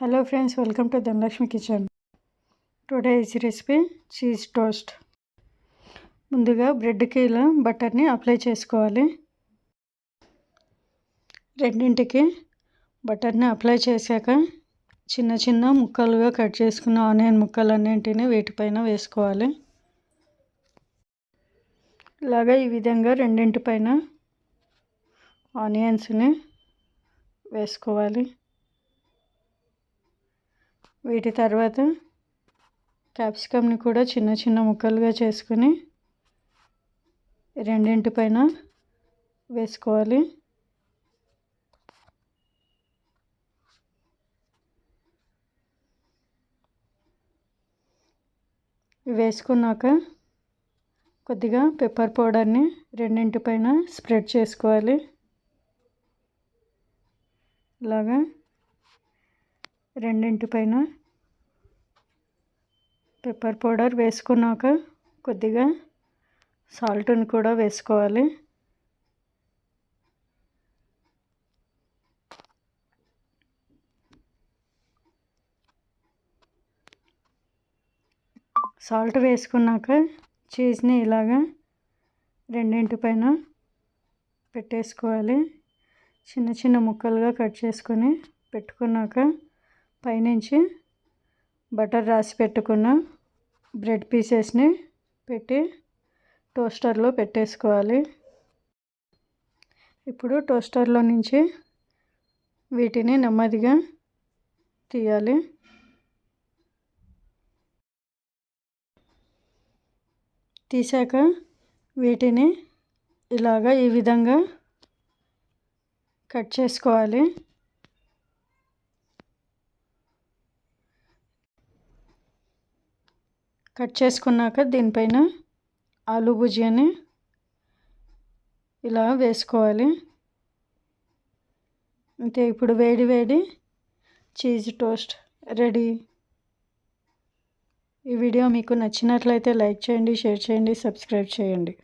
Hello friends, welcome to Dhanalakshmi kitchen. Today's recipe cheese toast. ముందుగా బ్రెడ్కి ఇలా బటర్ని apply చేసుకోవాలి. రెండింటికి బటర్ని అప్లై చేశాక చిన్న చిన్న ముక్కలుగా కట్ చేసుకున్న ఆనియన్ ముక్కలన్నింటినీ వీటిపైన వేసుకోవాలి. ఇలాగా ఈ విధంగా రెండింటిపైన ఆనియన్స్ని వేసుకోవాలి. వీటి తర్వాత క్యాప్సికమ్ని కూడా చిన్న చిన్న ముక్కలుగా చేసుకొని రెండింటిపైన వేసుకోవాలి. వేసుకున్నాక కొద్దిగా పెప్పర్ పౌడర్ని రెండింటిపైన స్ప్రెడ్ చేసుకోవాలి. ఇలాగా రెండింటిపైన పెప్పర్ పౌడర్ వేసుకున్నాక కొద్దిగా సాల్ట్ని కూడా వేసుకోవాలి. సాల్ట్ వేసుకున్నాక చీజ్ని ఇలాగా రెండింటిపైన పెట్టేసుకోవాలి. చిన్న చిన్న ముక్కలుగా కట్ చేసుకొని పెట్టుకున్నాక పైనుంచి బటర్ రాసి పెట్టుకున్న బ్రెడ్ పీసెస్ని పెట్టి టోస్టర్లో పెట్టేసుకోవాలి. ఇప్పుడు టోస్టర్లో నుంచి వీటిని నెమ్మదిగా తీయాలి. తీసాక వీటిని ఇలాగా ఈ విధంగా కట్ చేసుకోవాలి. కట్ చేసుకున్నాక దీనిపైన ఆలూ భుజియాని ఇలా వేసుకోవాలి. అంతే, ఇప్పుడు వేడి వేడి చీజ్ టోస్ట్ రెడీ. ఈ వీడియో మీకు నచ్చినట్లయితే లైక్ చేయండి, షేర్ చేయండి, సబ్స్క్రైబ్ చేయండి.